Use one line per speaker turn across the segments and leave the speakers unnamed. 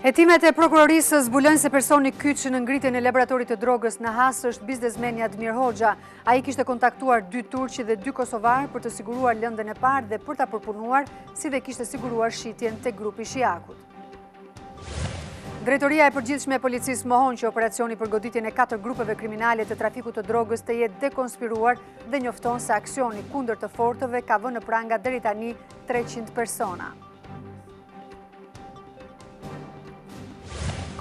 Hetimet e prokurorisë zbulojnë se personi kyç në ngritjen e laboratorit të drogës në Has është biznesmeni Admir Hoxha. Ai kishte kontaktuar 2 turqi dhe 2 kosovar për të siguruar lëndën e parë dhe për ta përpunuar, si dhe kishte siguruar shitjen tek grupi Shiakut. Drejtoria e përgjithshme e policisë mohon që operacioni për goditjen e 4 grupeve kriminale të trafikut të drogës të jetë dekonspiruar dhe njofton se aksioni kundër të fortëve ka vënë në pranga deri tani 300 persona.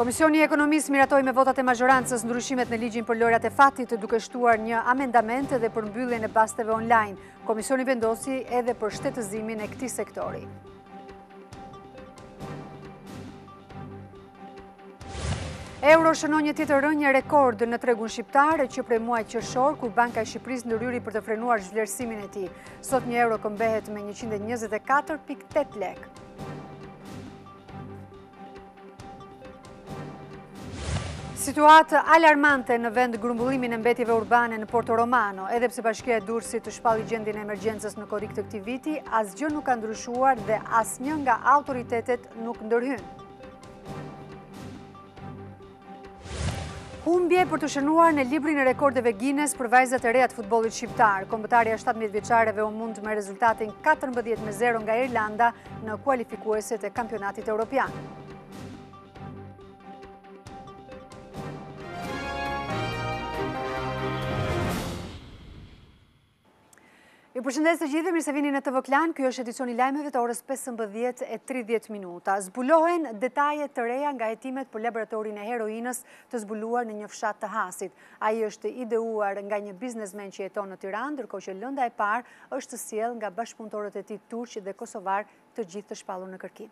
Komisioni i Ekonomisë miratoi me votat e mazhorancës ndryshimet në ligjin për lojrat e fatit, duke shtuar një amendament edhe për mbylljen e basteve online. Komisioni vendosi edhe për shtetëzimin e këtij sektori. Euro shënon një tjetër rënje rekord në tregun shqiptar që prej muajit qershor, kur Banka e Shqipërisë ndryri për të frenuar zhvlerësimin e tij. Sot një euro këmbehet me 124.8 lekë. Situatë alarmante në vend grumbullimin e mbetjeve urbane në Porto Romano, edhe pse Bashkia e Durrësit të shpalli gjendjen e emergjencës në korrik të këtij viti, asgjë nuk ka ndryshuar dhe asnjë nga autoritetet nuk ndërhyn. Humbje për të shënuar në librin e rekordeve Guinness për vajzat e reja të futbollit shqiptar. Kombëtarja 17 vjeçareve u mund me rezultatin 14-0 nga Irlanda në kualifikueset e kampionatit evropian. Ju përshëndes të gjithë, mirë se vini në TV Klan. Ky është edicioni lajmeve të orës 15:30. Zbulohen detaje të reja nga hetimet për laboratorin e heroinës të zbuluar në një fshat të Hasit. Ai është ideuar nga një biznesmen që jeton në Tiranë, ndërkohë që lënda e parë është sjell nga bashkëpunëtorët e tij turq dhe kosovar, të gjithë të shpallur në kërkim.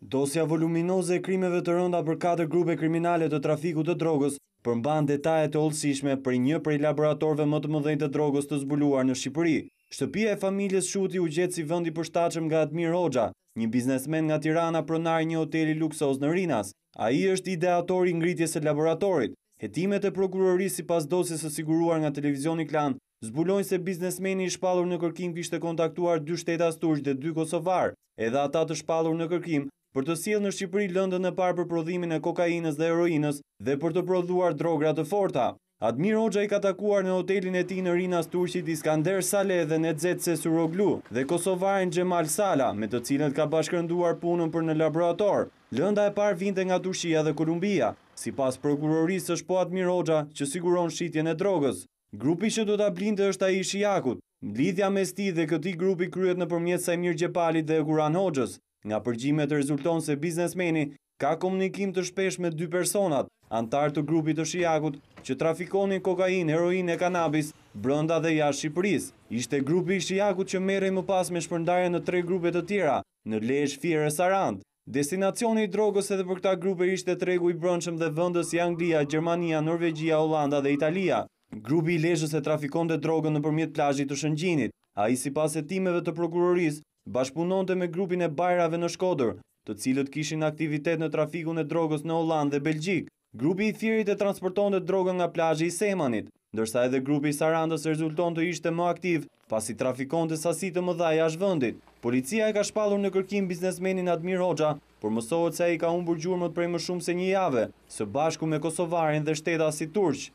Dosja voluminoze e krimeve të rënda për 4 grupe kriminale të trafikut të drogës përmban detajet e hollësishme për një prej laboratorëve më të mëdhenj të drogës të zbuluar në Shqipëri. Shtëpia e familjes Shuti u gjet si vend i përshtatshëm nga Admir Hoxha, një biznesmen nga Tirana, pronar i një hoteli luksoz në Rinas. Ai është ideatori i ngritjes së laboratorit. Hetimet e prokurorisë sipas dosjes së siguruar nga televizioni Klan zbulojnë se biznesmeni i shpallur në kërkim kishte kontaktuar 2 shtetas turq dhe 2 kosovar, edhe ata të shpallur në kërkim për të sjellë në Shqipëri lëndën e parë për prodhimin e kokainës dhe heroinës dhe për të prodhuar drogra të forta. Admir Hoxha i ka takuar në hotelin e tij në Rinas turqit Iskander Saleh dhe Nexet Sesuroglu dhe kosovarin Xhemal Sala, me të cilët ka bashkëndruar punën për në laborator. Lënda e parë vinte nga Turqia dhe Kolumbia. Sipas prokurorisë është po Admir Hoxha që siguron shitjen e drogës. Grupi që do ta blinte është ai i Shiakut. Lidhja mes tij dhe këtij grupi kryhet nëpërmjet Sajmir Gjepalit dhe Kuran Hoxhës. Nga përgjimet rezulton se biznesmeni ka komunikim të shpesh me 2 personat, antar të grupit të Shiakut, që trafikonin kokainë, heroinë e kanabis brenda dhe jashtë Shqipërisë. Ishte grupi i Shiakut që merrej më pas me shpërndarje në 3 grupe të tjera, në Lezhë, Fier e Sarandë. Destinacioni i drogës edhe për këta grupe ishte tregu i brendshëm dhe vendës si Anglia, Gjermania, Norvegjia, Hollanda dhe Italia. Grupi i Lezhës e trafikonte drogën nëpërmjet plazhit të Shëngjinit. Ai sipas hetimeve të prokurorisë bashkëpunonte me grupin e bajrave në Shkodër, të cilët kishin aktivitet në trafikun e drogës në Hollandë dhe Belgjik. Grupi i Thierit e transportonte drogën nga plazhi i Semanit, ndërsa edhe grupi i Sarandës rezulton të ishte më aktiv, pasi trafikonte sasi të mëdha jashtë vendit. Policia e ka shpallur në kërkim biznesmenin Admir Hoxha, por mësohet se ai ka humbur gjurmët prej më shumë se një jave, së bashku me kosovarin dhe shtetasit turq.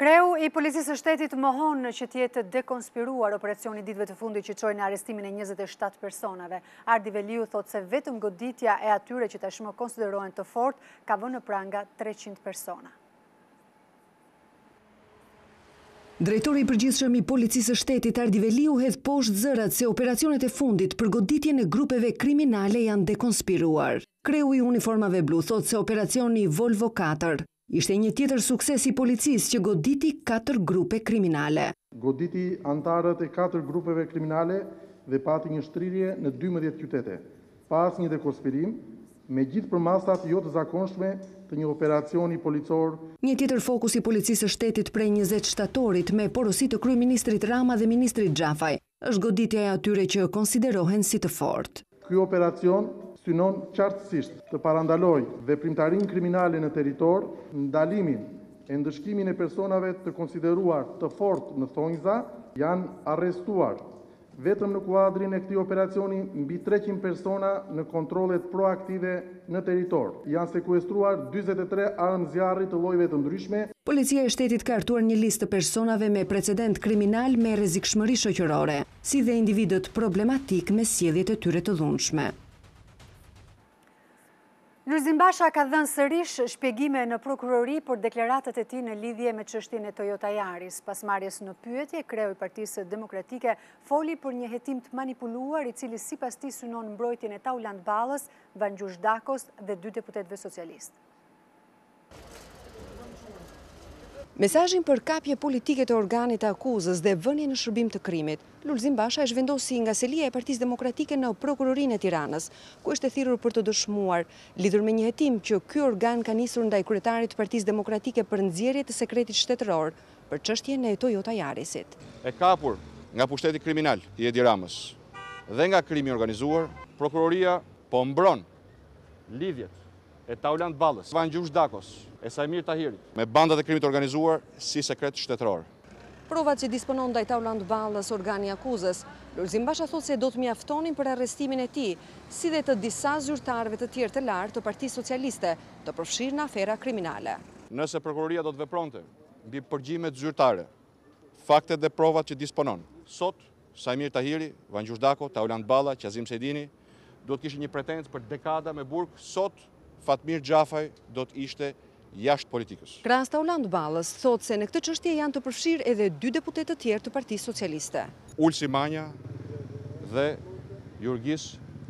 Kreu i Policisë së Shtetit mohon që të jetë dekonspiruar operacioni ditëve të fundit që çoi në arrestimin e 27 personave. Ardi Veliu thotë se vetëm goditja e atyre që tashmë konsiderohen të fortë ka vënë në pranga 300 persona.
Drejtori i përgjithshëm i Policisë së Shtetit Ardi Veliu hedh poshtë zërat se operacionet e fundit për goditjen e grupeve kriminale janë dekonspiruar. Kreu i uniformave blu thotë se operacioni Volvo 4 ishte një tjetër sukses i policisë që goditi 4 grupe kriminale.
Goditi antarët e 4 grupeve kriminale dhe pati një shtrirje në 12 qytete, pas një dekonspirim, me gjithë përmasat jo të zakonshme të një operacioni policor.
Një tjetër fokus i Policisë së Shtetit prej 20 shtatorit me porosi të kryeministrit Rama dhe ministrit Xhafaj është goditja e atyre që konsiderohen si të fortë.
Ky operacion synon qartësisht të parandaloj veprimtarinë kriminale në territor, ndalimin e ndëshkimin e personave të konsideruar të fortë në thonjza, janë arrestuar Vetëm në kuadrin e këtij operacioni, mbi 300 persona në kontrollet proaktive në territor. Janë sekuestruar 43 armë zjarri të llojeve të ndryshme.
Policia e shtetit ka hartuar një listë të personave me precedent kriminal me rrezikshmëri shoqërore, si dhe individët problematik me sjelljet e tyre të dhunshme.
Lulzim Basha ka dhënë sërish shpjegime në prokurori për deklaratat e tij në lidhje me çështjen e Toyota Yaris. Pas marrjes në pyetje, kreu i Partisë Demokratike foli për një hetim të manipuluar i cili sipas tij synon mbrojtjen e Tauland Ballës, Vangjur Zhdakos dhe 2 deputetëve socialistë.
Mesazhin për kapje politike të organit të akuzës dhe vënie në shërbim të krimit, Lulzim Basha e zhvendosi nga selia e Partisë Demokratike në Prokurorinë e Tiranës, ku është e thirrur për të dëshmuar, lidhur me një hetim që ky organ ka nisur ndaj kryetarit të Partisë Demokratike për nxjerrje të sekretit shtetëror për çështjen e Toyota Yarisit.
E kapur nga pushteti kriminal i Edi Ramës dhe nga krimi organizuar, prokuroria po mbron lidhjet e Tauland Ballës, Vangjur Zhdakos, e Sajmir Tahirit me bandat e krimit organizuar si sekret shtetëror.
Provat që disponon ndaj Tauland Ballës organi akuzës, Lulzim Basha thotë se do të mjaftonin për arrestimin e tij, si dhe të disa zyrtarëve të tjerë të lartë të Partisë Socialiste, të përfshirë në afera kriminale.
Nëse prokuroria do të vepronte mbi përgjimet zyrtare, faktet dhe provat që disponon, sot Sajmir Tahiri, Vangjur Zhdako, Tauland Balla, Qazim Sejdini do të kishin një pretencë për dekada me burg, sot Fatmir Gjafaj do të ishte jashtë politikës.
Krahas Tauland Ballës thotë se në këtë çështje janë të përfshirë edhe 2 deputetë të tjerë të Partisë Socialiste.
Ulsi Manja dhe Jurgis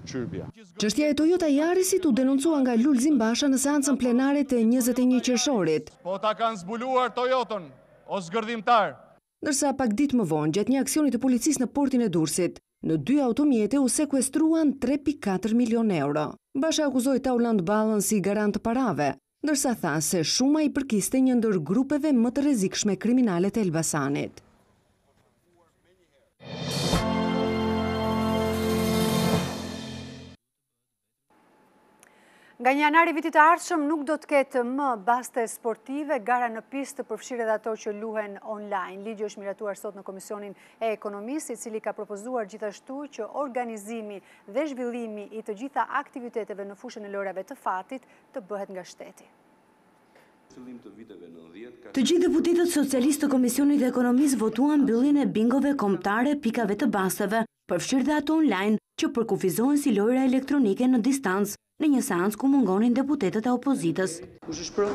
Çyrbia.
Çështja e Toyota Yarisit u denoncua nga Lulzim Basha në seancën plenare të 21 qershorit.
Po ta kanë zbuluar Toyotën, o zgërdhimtar.
Ndërsa pak ditë më vonë, gjatë një aksioni të policisë në portin e Durrësit, në 2 automjete u sekuestruan 3.4 milion euro. Basha akuzoi Tauland Ballën si garant të parave, ndërsa tha se shuma i përkiste një ndër grupeve më të rrezikshme kriminale të Elbasanit.
Nga janari vitit të ardhshëm nuk do të ketë më baste sportive, gara në pistë të përfshirë edhe ato që luhen online. Ligji është miratuar sot në Komisionin e Ekonomisë, i cili ka propozuar gjithashtu që organizimi dhe zhvillimi i të gjitha aktiviteteve në fushën e lojrave të fatit të bëhet nga shteti.
Të gjithë deputetët socialistë të Komisionit e Ekonomisë votuan mbylljen e bingove kombëtare pikave të basteve, përfshirë dhe ato online që përkufizohen si lojra elektronike në distancë, në një seancë ku mungonin deputetët e opozitës.
Kush është pro?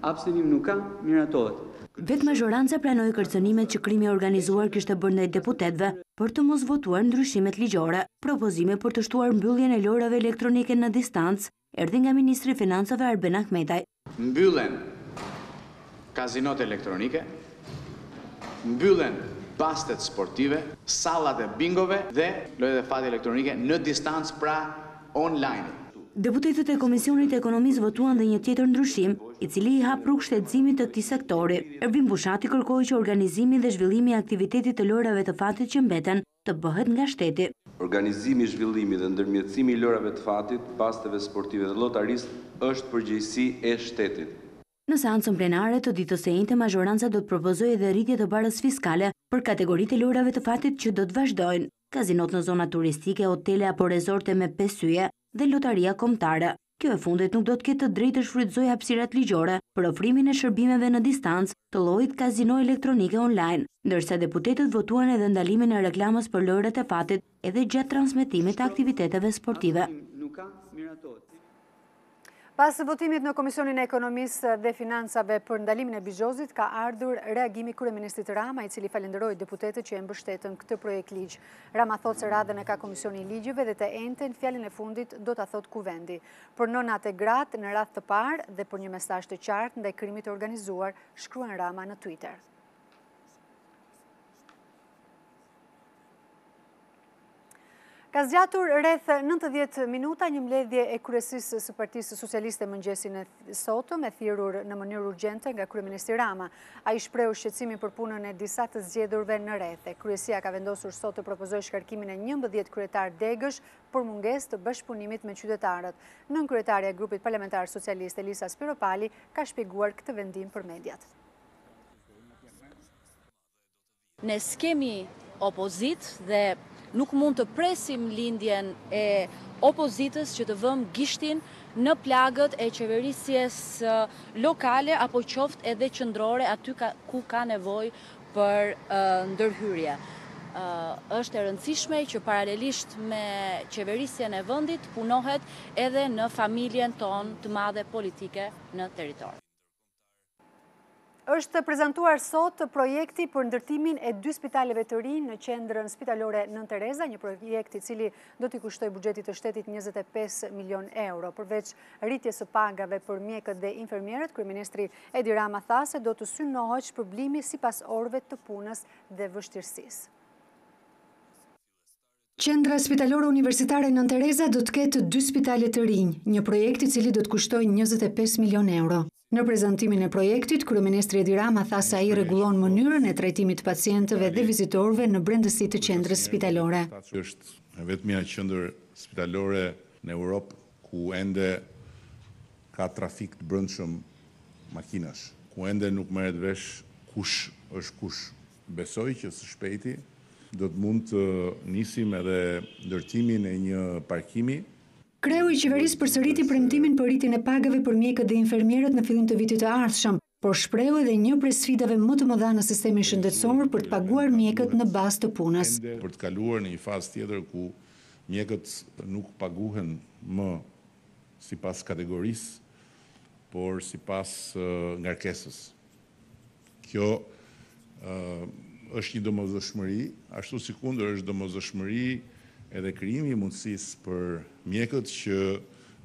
Abstenim nuk ka, miratohet.
Vetë majoranca pranoi kërcënimet që krimi organizuar kishte bërë ndaj deputetëve për të mos votuar ndryshimet ligjore. Propozime për të shtuar mbylljen e lojrave elektronike në distancë erdhi nga ministri i Financave Arben Ahmetaj.
Mbyllen kazinot elektronike, mbyllen bastet sportive, sallat e bingove dhe lojrat e fati elektronike në distancë, pra online.
Deputetët e Komisionit e Ekonomisë votuan dhe një tjetër ndryshim, i cili i hap rrugë shtetësimit të këtij sektori. Ervin Bushati kërkoi që organizimi dhe zhvillimi i aktivitetit të lojrave të fatit që mbeten të bëhet nga shteti.
Organizimi, zhvillimi dhe ndërmjetësimi i lojrave të fatit, basteve sportive dhe llotarisë është përgjegjësi e shtetit.
Në seancën plenare të ditës së njëjtë, majoranca do të propozojë edhe rritje të barës fiskale për kategoritë e lojrave të fatit që do të vazhdojnë: kazinot në zona turistike, hotele apo rezorte me 5 yje dhe lotaria kombëtare. Kjo e fundit nuk do të ketë të drejtë të shfrytëzojë hapësirat ligjore për ofrimin e shërbimeve në distancë të llojit kazino elektronike online, ndërsa deputetët votuan edhe ndalimin e reklamës për lojrat e fatit edhe gjatë transmetimit të aktiviteteve sportive.
Nuk ka, miratohet.
Pas votimit në Komisionin e Ekonomisë dhe Financave për ndalimin e Bizhozit, ka ardhur reagimi kryeministrit Rama, i cili falenderoi deputetët që e mbështetën këtë projekt ligj. Rama thotë se radhën e ka Komisioni i Ligjeve dhe të enten fjalën e fundit do ta thotë kuvendi. Për nënat e gratë në radhë të parë dhe për një mesazh të qartë ndaj krimit të organizuar, shkruan Rama në Twitter. Ka zgjatur rreth 90 minuta një mbledhje e kryesisë së Partisë Socialiste mëngjesin e sotëm, e thirrur në mënyrë urgjente nga kryeministri Rama. Ai shprehu shqetësimin për punën e disa të zgjedhurve në rrethe. Kryesia ka vendosur sot të propozojë shkarkimin e 11 kryetar degësh për mungesë të bashkëpunimit me qytetarët. Nënkryetaria e grupit parlamentar socialist Elisa Spiropali ka shpjeguar këtë vendim për mediat.
Ne skemi opozit dhe nuk mund të presim lindjen e opozitës që të vëmë gishtin në plagët e qeverisjes lokale apo qoftë edhe qendrore aty ku ka nevojë për ndërhyrje. Është e rëndësishme që paralelisht me qeverisjen e vendit punohet edhe në familjen tonë të madhe politike në territor.
Është prezentuar sot projekti për ndërtimin e 2 spitaleve të rinj në qendrën spitalore Nën Tereza, një projekt i cili do t'i kushtoj buxhetit të shtetit 25 milion euro. Përveç rritjes së pagave për mjekët dhe infermierët, kryeministri Edi Rama tha se do të synohet shpërblimi sipas orëve të punës dhe vështirësisë.
Qendra spitalore universitare Nën Tereza do të ketë 2 spitale të rinj, një projekt i cili do të kushtoj 25 milion euro. Në prezantimin e projektit, kryeministri Edi Rama tha se ai rregullon mënyrën e trajtimit të pacientëve dhe vizitorëve në brendësi të qendrës spitalore.
Është vetmja qendër spitalore në Europë ku ende ka trafik të brendshëm makinash, ku ende nuk merret vesh kush është kush. Besoj që së shpejti do të mund të nisim edhe ndërtimin e një parkimi.
Kreu i qeverisë përsëriti premtimin për rritjen e pagave për mjekët dhe infermierët në fillim të vitit të ardhshëm, por shprehu edhe një prej sfidave më të mëdha në sistemin shëndetësor për të paguar mjekët në bazë të punës.
Për të kaluar në një fazë tjetër ku mjekët nuk paguhen më sipas kategorisë, por sipas ngarkesës. Kjo është një domosdoshmëri, ashtu sikundër është domosdoshmëri edhe krijimi i mundësisë për mjekët që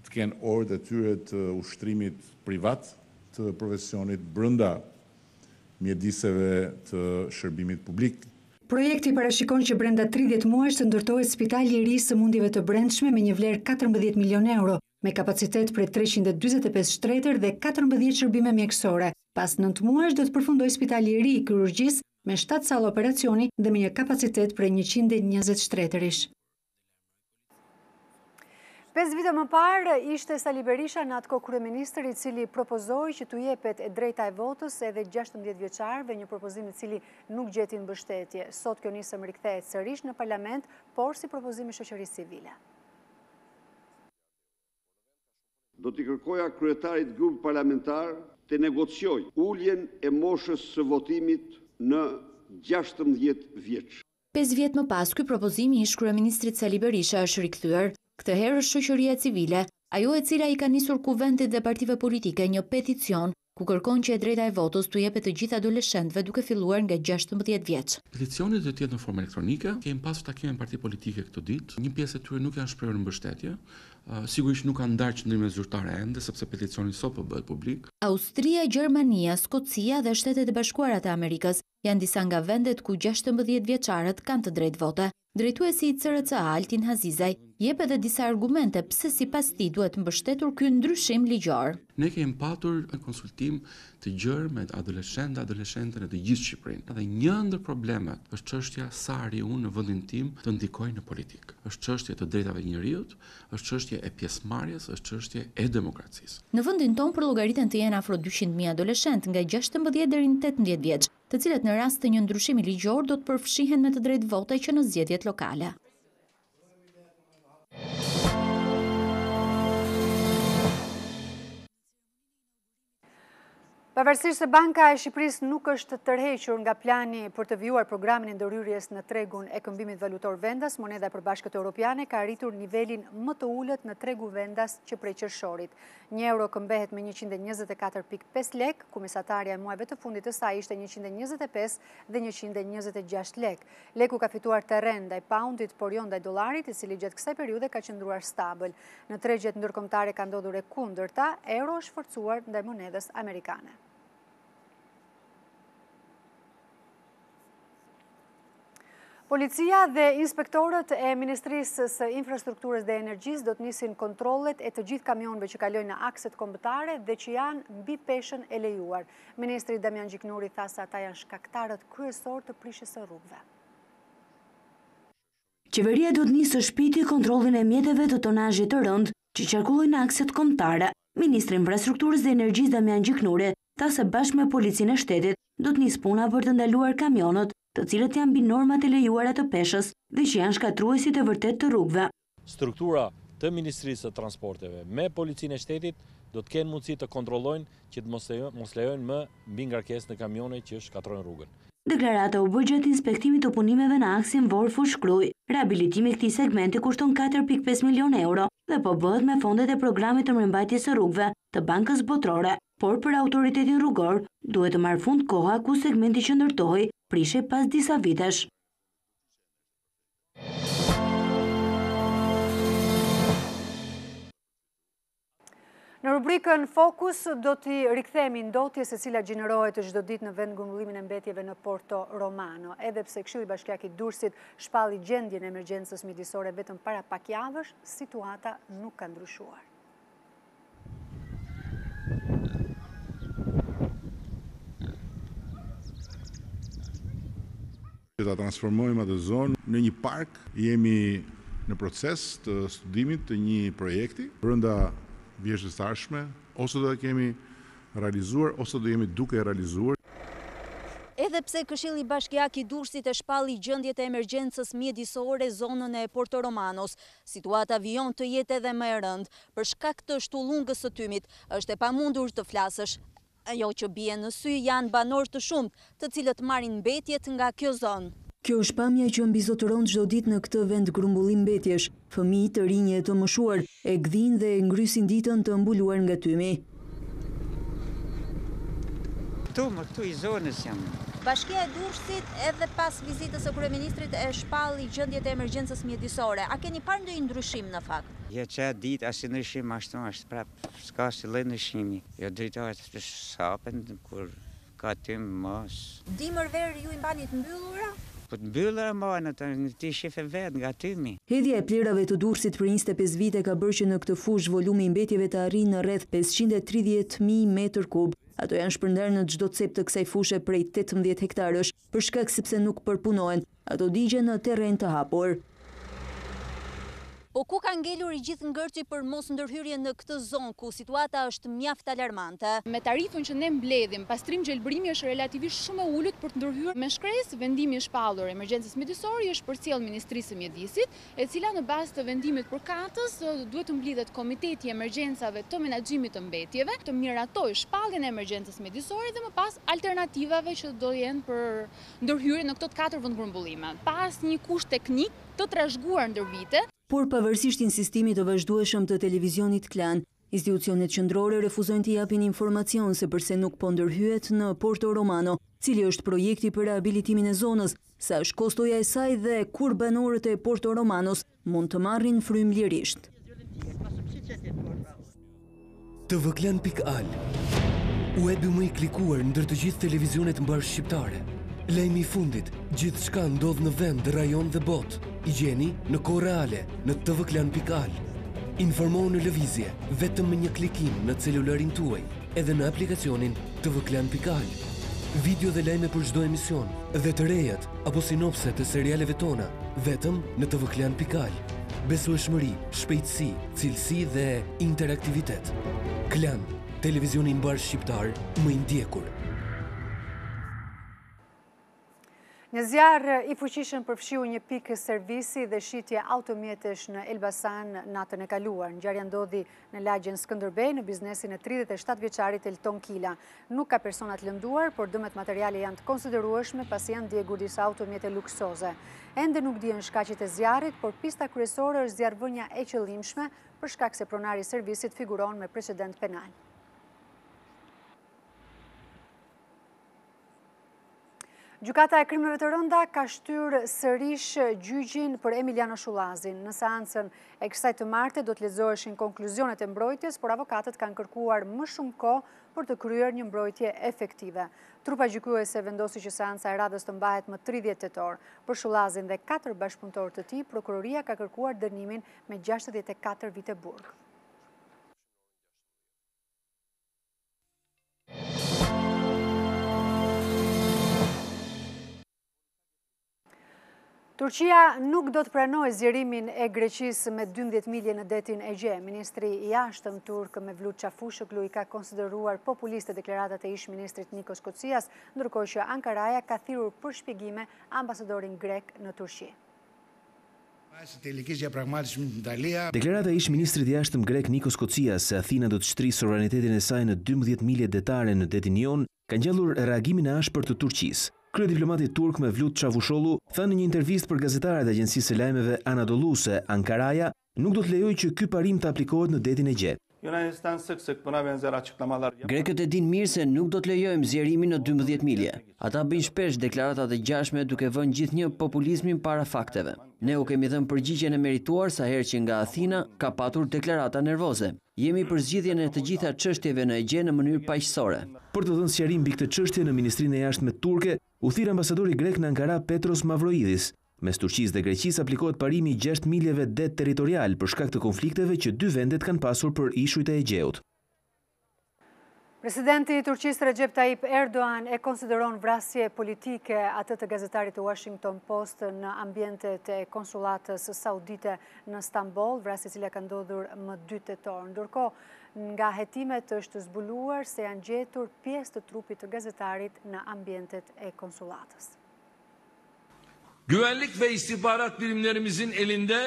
të kenë orët e tyre të ushtrimit privat të profesionit brenda mjediseve të shërbimit publik.
Projekti parashikon që brenda 30 muajsh të ndërtohet spitali i ri i sëmundjeve të brendshme me një vlerë 14 milion euro, me kapacitet për 345 shtretër dhe 14 shërbime mjekësore. Pas 9 muajsh do të përfundojë spitali i ri i kirurgjisë me 7 sallë operacioni dhe me një kapacitet për 120 shtetërish.
5 vite më parë ishte Sali Berisha në atë kohë kryeministër i cili propozoi që t'u jepet e drejta e votës edhe 16 vjeçarëve, një propozim i cili nuk gjeti mbështetje. Sot kjo nisëm rikthehet sërish në parlament, por si propozim i shoqërisë civile.
Do t'i kërkoja kryetarit grup parlamentar të negocioj uljen e moshës së votimit në 16 vjeç.
5 vjet më pas, ky propozim i ish kryeministrit Sali Berisha është rikthyer. Këtë herë është shoqëria civile, ajo e cila i ka nisur kuvendit dhe partive politike një peticion ku kërkon që e drejta e votës t'u jepet të gjithë adoleshentëve duke filluar nga 16 vjeç.
Peticioni do të jetë në formë elektronike. Kemi pasur takime me parti politike këtë ditë. Një pjesë e tyre nuk janë shprehur mbështetje. Sigurisht nuk kanë ndarë qëndrimet zyrtare ende sepse peticioni sot po bëhet publik.
Austria, Gjermania, Skocia dhe Shtetet e Bashkuara të Amerikës janë disa nga vendet ku 16 vjeçarët kanë të drejtë vote. Drejtuesi i CRCA Altin Hazizaj jep edhe disa argumente pse sipas tij duhet mbështetur ky ndryshim ligjor.
Ne kemi patur një konsultim të gjerë me adoleshentën e të gjithë Shqipërinë. Dhe një ndër problemet është çështja sa arri unë në vendin tim të ndikoj në politikë. Është çështje të drejtave të njerëzit, është çështje e pjesëmarrjes, është çështje e demokracisë.
Në vendin tonë përllogaritet të jenë afro 200.000 adoleshentë nga 16 deri në 18 vjeç, të cilët në rast të një ndryshimi ligjor do të përfshihen me të drejtë vote që në zgjedhjet lokale.
Pavarësisht se Banka e Shqipërisë nuk është tërhequr nga plani për të vijuar programin e ndërhyrjes në tregun e këmbimit valutor vendas, moneda e përbashkët europiane ka arritur nivelin më të ulët në tregu vendas që prej qershorit. 1 euro këmbehet me 124.5 lek, ku mesatarja e muajve të fundit të saj ishte 125 dhe 126 lek. Leku ka fituar terren ndaj poundit, por jo ndaj dollarit, i cili gjatë kësaj periudhe ka qëndruar stabil. Në tregjet ndërkombëtare ka ndodhur e kundërta, euro është forcuar ndaj monedës amerikane. Policia dhe inspektorët e Ministrisë së Infrastrukturës dhe Energjisë do të nisin kontrollet e të gjithë kamionëve që kalojnë në akset kombëtare dhe që janë mbi peshën e lejuar. Ministri Damian Gjiknuri tha se ata janë shkaktarët kryesor të prishjes së rrugëve.
Qeveria do të nisë shpejti kontrollin e mjeteve të tonazhit të rënd që qarkullojnë në akset kombëtare. Ministri i Infrastrukturës dhe Energjisë Damian Gjiknuri tha se bashkë me policinë e shtetit do të nisë puna për të ndaluar kamionët të cilët janë mbi normat e lejuara të peshës dhe që janë shkatruesit e vërtet të rrugëve.
Struktura të Ministrisë së Transporteve me Policinë e Shtetit do të kenë mundësi të kontrollojnë që të mos lejojnë më mbi ngarkesë në kamione që shkatrojnë rrugën.
Deklarata u bë gjatë inspektimit të punimeve në aksin Vorë-Fushkruj. Rehabilitimi i këtij segmenti kushton 4.5 milionë euro dhe po bëhet me fondet e programit të mirëmbajtjes së rrugëve të Bankës Botërore, por për autoritetin rrugor duhet të marrë fund koha ku segmenti që ndërtohej prishej pas disa vitesh.
Në rubrikën Fokus do t'i rikthehemi ndotjes e cila gjenerohet çdo ditë në vend grumbullimin e mbetjeve në Porto Romano. Edhe pse Këshilli Bashkiak i Durrësit shpalli gjendjen e emergjencës mjedisore vetëm para pak javësh, situata nuk ka ndryshuar.
Ta transformojmë atë zonë në një park, jemi në proces të studimit të një projekti brenda vjeshtës së ardhshme, ose do të kemi realizuar, ose do jemi duke realizuar.
Edhe pse Këshilli Bashkiak i Durrësit e shpalli gjendjet e emergjencës mjedisore zonën e Porto Romanos, situata vijon të jetë edhe më e rëndë. Për shkak të shtullungës së tymit, është e pamundur të flasësh. Ajo që bie në sy janë banorë të shumt, të cilët marrin mbetjet nga kjo zonë.
Kjo është pamja që mbizotëron çdo ditë në këtë vend grumbullim mbetjesh. Fëmijë të rinj e të moshuar e gdhin dhe ngrysin ditën të mbuluar nga tymi.
Këtu i zonës jam.
Bashkia e Durrësit edhe pas vizitës së kryeministrit e shpalli gjendjet e emergjencës mjedisore. A keni parë ndonjë ndryshim në fakt?
Ja që ditë as ndryshim ashtu është prap s'ka asnjë ndryshimi. Jo drejtohet të sapen kur ka tym mos.
Dimër verë ju i mbani të mbyllura?
Po të mbyllura mbajnë atë ti shifë vet nga tymi.
Hedhja e plerave të Durrësit për 25 vite ka bërë që në këtë fushë volumi i mbetjeve të arrijë në rreth 530.000 metër kub. Ato janë shpërndarë në çdo cep të kësaj fushe prej 18 hektarësh, për shkak sepse nuk përpunohen. Ato digjen në terren të hapur.
Po ku ka ngelur i gjithë ngërçi për mos ndërhyrje në këtë zonë ku situata është mjaft alarmante?
Me tarifën që ne mbledhim, pastrim gjelbrimi është relativisht shumë e ulët për të ndërhyrë me shkresë. Vendimi i shpallur emergjencës mjedisore është përcjell Ministrisë së Mjedisit, e cila në bazë të vendimit përkatës duhet të mblidhet Komiteti i Emergjencave të Menaxhimit të Mbetjeve, të miratojë shpalljen e emergjencës mjedisore dhe më pas alternativave që do jenë për ndërhyrje në këto 4 vendgrumbullime. Pas një kusht teknik të trashëguar ndër vite.
Por pavarësisht insistimit të vazhdueshëm të televizionit Klan, institucionet qendrore refuzojnë të japin informacion se përse nuk po ndërhyet në Porto Romano, cili është projekti për rehabilitimin e zonës, sa është kostoja e saj dhe kur banorët e Porto Romanos mund të marrin frymëlirisht.
tvklan.al, webi më i klikuar ndër të gjithë televizionet mbar shqiptare. Lajmi i fundit, gjithçka ndodh në vend, rajon dhe botë. I gjeni në kohë reale në tvklan.al. Informohu në lëvizje vetëm me një klikim në celularin tuaj, edhe në aplikacionin tvklan.al. Video dhe lajme për çdo emision, dhe të rejat apo sinopse të serialeve tona, vetëm në tvklan.al. Besueshmëri, shpejtësi, cilësi dhe interaktivitet. Klan, televizioni mbar shqiptar më i ndjekur.
Një zjarë i fuqishëm përfshiu një pikë servisi dhe shitje automjetesh në Elbasan natën e kaluar. Ngjarja ndodhi në lagjen Skënderbej në biznesin e 37 vjeçarit Elton Kila. Nuk ka persona të lënduar, por dëmet materiale janë të konsiderueshme pasi janë ndjegur disa automjete luksoze. Ende nuk dihen shkaqjet e zjarrit, por pista kryesore është zjarrvënia e qëllimshme për shkak se pronari i servisit figuron me precedent penal. Gjykata e krimeve të rënda ka shtyr sërish gjyqin për Emiliano Shullazin. Në seancën e kësaj të martë do të lexoheshin konkluzionet e mbrojtjes, por avokatët kanë kërkuar më shumë kohë për të kryer një mbrojtje efektive. Trupa gjykuese vendosi që seanca e radhës të mbahet më 30 tetor. Për Shullazin dhe 4 bashkëpunëtorë të tij, prokuroria ka kërkuar dënimin me 64 vite burg. Turqia nuk do të pranojë zgjerimin e Greqisë me 12 milje në detin Egje. Ministri i jashtëm turk Mevlut Çavuşoglu i ka konsideruar populiste deklaratat e ish-ministrit Nikos Kocias, ndërkohë që Ankaraja ka thirrur për shpjegime ambasadorin grek në Turqi.
Deklarata e ish-ministrit i jashtëm grek Nikos Kocias se Athina do të shtrisë sovranitetin e saj në 12 milje detare në detin Jon ka ngjallur reagimin e ashpër të Turqisë. Kryediplomati turk Mevlut Çavuşoglu tha në një intervistë për gazetarët e agjencisë së lajmeve Anadolu se Ankaraja nuk do të lejojë që ky parim të aplikohet në detin Egje.
Grekët e dinë mirë se nuk do të lejojmë zgjerimin në 12 milje. Ata bëjnë shpesh deklaratat e gjashme duke vënë gjithnjë populizmin para fakteve. Ne u kemi dhënë përgjigjen e merituar sa herë që nga Athina ka patur deklarata nervoze. Jemi për zgjidhjen e të gjitha çështjeve në Egje në mënyrë paqësore.
Për të dhënë sqarim mbi këtë çështje në Ministrinë e Jashtme turke, u thirr ambasadori grek në Ankara Petros Mavroidis. Mes Turqisë dhe Greqisë aplikohet parimi i 6 miljeve det territorial për shkak të konflikteve që dy vendet kanë pasur për ishujt e Egjeut.
Presidenti i Turqisë Recep Tayyip Erdogan e konsideron vrasje politike atë të gazetarit të Washington Post në ambientet e konsulatës saudite në Stamboll, vrasje e cila ka ndodhur më 2 tetor. Ndërkohë, nga hetimet është zbuluar se janë gjetur pjesë të trupit të gazetarit në ambientet e konsulatës.
Güvenlik ve istihbarat birimlerimizin elinde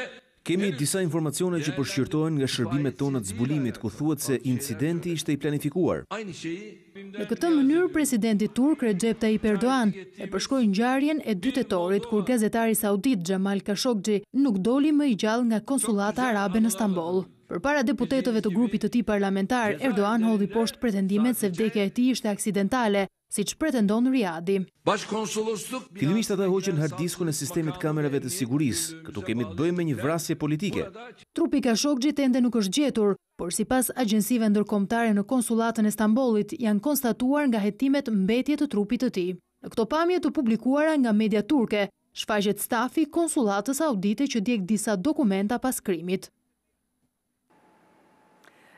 Kemi disa informacione që përshqyrtohen nga shërbimet tona të zbulimit, ku thuhet se incidenti ishte i planifikuar.
Në këtë mënyrë, presidenti turk Recep Tayyip Erdogan e përshkroi ngjarjen e 2 tetorit kur gazetari saudit Jamal Khashoggi nuk doli më i gjallë nga konsullata arabe në Stamboll. Përpara deputetëve të grupit të tij parlamentar, Erdogan hodhi poshtë pretendimet se vdekja e tij ishte aksidentale, siç pretendon Riadi.
Fillimisht ata hoqën harddiskun e sistemit kamerave të sigurisë. Këtu kemi të bëjmë me një vrasje politike.
Trupi Khashoggit ende nuk është gjetur, por sipas agjensive ndërkombëtare në konsullatën e Stambollit janë konstatuar nga hetimet mbetje të trupit të tij. Në këto pamje të publikuara nga media turke, shfaqet stafi konsullatës saudite që djeg disa dokumenta pas krimit.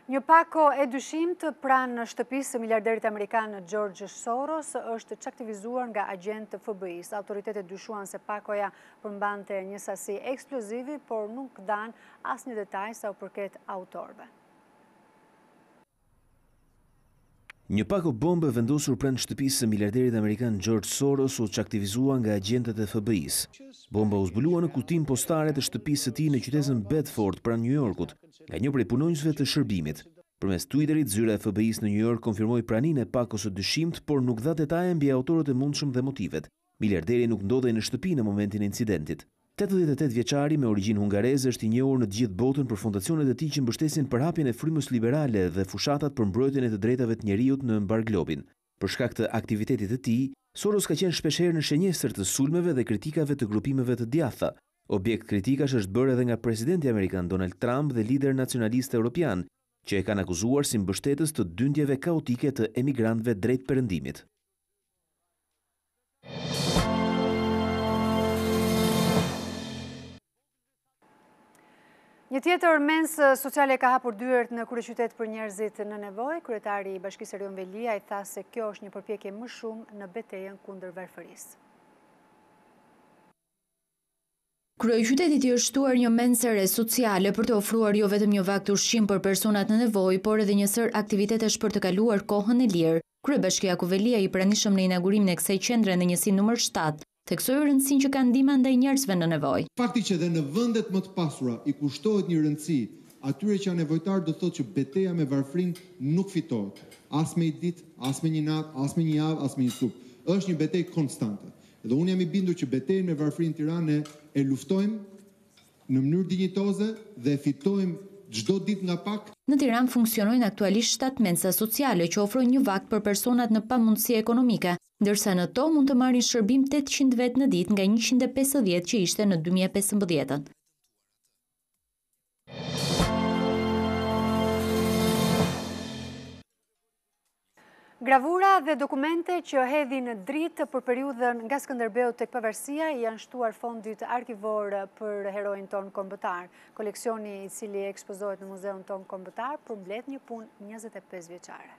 Një pako e dyshimt pranë shtëpisë së miliarderit amerikan George Soros është çaktivizuar nga agent të FBI-s. Autoritetet dyshuan se pakoja përmbante një sasi eksplozivi, por nuk dan asnjë detaj sa u përket autorëve.
Një pako bombe vendosur pranë shtëpisë së miliarderit amerikan George Soros u çaktivizua nga agentët e FBI-s. Bomba u zbulua në kutijën postare të shtëpisë së tij në qytetin Bedford pranë New Yorkut, nga një prej punonjësve të shërbimit. Përmes Twitterit, zyra e FBI-s në New York konfirmoi praninë e pakos së dyshimt, por nuk dha detaje mbi autorët e mundshëm dhe motivet. Miliarderi nuk ndodhej në shtëpi në momentin e incidentit. 88 vjeçari me origjinë hungareze është i njohur në të gjithë botën për fondacionet e tij që mbështesin përhapjen e frymës liberale dhe fushatat për mbrojtjen e të drejtave të njeriut në mbar globin. Për shkak të aktivitetit të tij, Soros ka qenë shpeshherë në shenjestër të sulmeve dhe kritikave të grupimeve të djatha. Objekt kritikash është bërë edhe nga presidenti amerikan Donald Trump dhe lider nacionalist europian, që e kanë akuzuar si mbështetës të dyndjeve kaotike të emigrantëve drejt perëndimit.
Një tjetër mens sociale ka hapur dyert në kryeqytet për njerëzit në nevojë. Kryetari i Bashkisë Erion Velia i tha se kjo është një përpjekje më shumë në betejën kundër varfërisë.
Kryeqyteti është shtuar një mensere sociale për të ofruar jo vetëm një vakt ushqim për personat në nevojë, por edhe një sër aktivitetesh për të kaluar kohën e lirë. Kryebashkia Velia i pranishëm në inaugurimin e kësaj qendre në njësinë numër 7. Theksoi rëndësinë që kanë ndihma ndaj njerëzve në nevojë.
Fakti që edhe në vendet më të pasura i kushtohet një rëndësi atyre që janë nevojtar do thotë që betejë me varfërinë nuk fitohet. As me një ditë, as me një natë, as me një javë, as me një sup. Është një betejë konstante. Dhe unë jam i bindur që betejën me varfërinë në Tiranë e luftojmë në mënyrë dinjitoze dhe e fitojmë çdo ditë nga pak.
Në Tiranë funksionojnë aktualisht 7 mensa sociale që ofrojnë një vakt për personat në pamundësi ekonomike, ndërsa në to mund të marrin shërbim 800 vet në ditë nga 150 që ishte në 2015.
Gravura dhe dokumente që hedhin dritë për periudhën nga Skënderbeu tek pavarësia janë shtuar fondit arkivor për heroin ton kombëtar. Koleksioni i cili ekspozohet në muzeun ton kombëtar përmbledh një punë 25 vjeçare.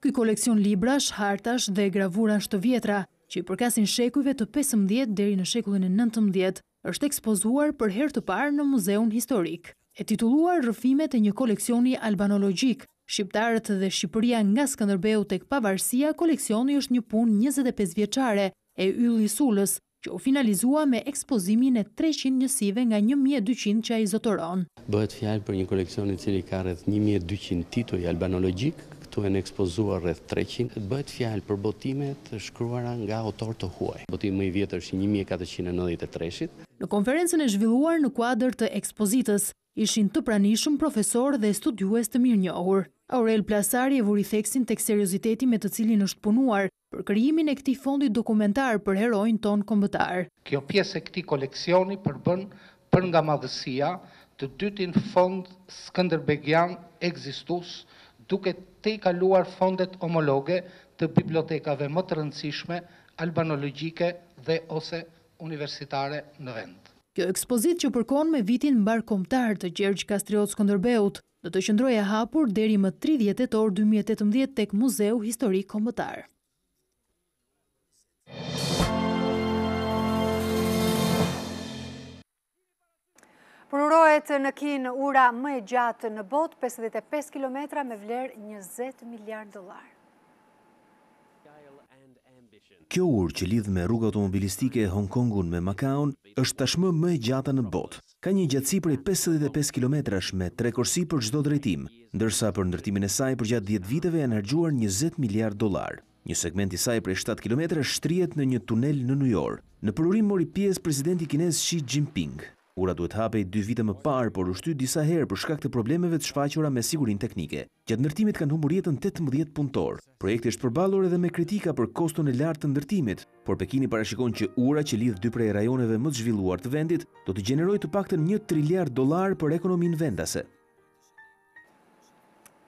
Ky koleksion librash, hartash dhe gravurash të vjetra që i përkasin shekujve të 15 deri në shekullin e 19, është ekspozuar për herë të parë në muzeun historik. E titulluar Rrëfimet e një koleksioni albanologjik, Shqiptarët dhe Shqipëria nga Skënderbeu tek pavarësia, koleksioni është një punë 25 vjeçare e Ylli Sulës, që u finalizua me ekspozimin e 300 njësive nga 1200 që ai zotëron.
Bëhet fjalë për një koleksion i cili ka rreth 1200 tituj albanologjik, këtu janë ekspozuar rreth 300. Bëhet fjalë për botime të shkruara nga autor të huaj. Botimi më i vjetër është 1493-shit.
Në konferencën e zhvilluar në kuadër të ekspozitës, ishin të pranishëm profesor dhe studiues të mirënjohur. Aurel Plasari e vuri theksin tek serioziteti me të cilin është punuar për krijimin e këtij fondi dokumentar për heroin ton kombëtar.
Kjo pjesë e këtij koleksioni përbën për nga madhësia të dytin fond skënderbegian ekzistus, duke te i kaluar fondet homologe të bibliotekave më të rëndësishme albanologjike dhe ose universitare në vend.
Kjo ekspozit që përkon me vitin mbarkombëtar të Gjergj Kastriot Skënderbeut, do të qëndrojë e hapur deri më 30 tetor 2018 tek Muzeu Historik Kombëtar.
Përurohet në Kinë ura më e gjatë në botë, 55 kilometra me vlerë $20 miliard.
Kjo urë që lidh me rrugë automobilistike Hong Kongun me Macaon është tashmë më e gjata në botë. Ka një gjatësi prej 55 kilometrash me 3 korsi për çdo drejtim, ndërsa për ndërtimin e saj përgjatë 10 viteve janë harxuar $20 miliard. Një segment i saj prej 7 kilometrash shtrihet në një tunel në New York. Në përurim mori pjesë presidenti kinez Xi Jinping. Ura duhet hapej 2 vite më parë, por u shtyt disa herë për shkak të problemeve të shfaqura me sigurinë teknike. Gjatë ndërtimit kanë humbur jetën 18 punëtor. Projekti është përballur edhe me kritika për koston e lartë të ndërtimit, por Pekini parashikon që ura që lidh 2 prej rajoneve më të zhvilluar të vendit do të gjenerojë të paktën $1 triliard për ekonominë vendase.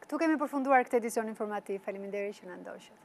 Këtu kemi përfunduar këtë edicion informativ. Faleminderit që na ndoqët.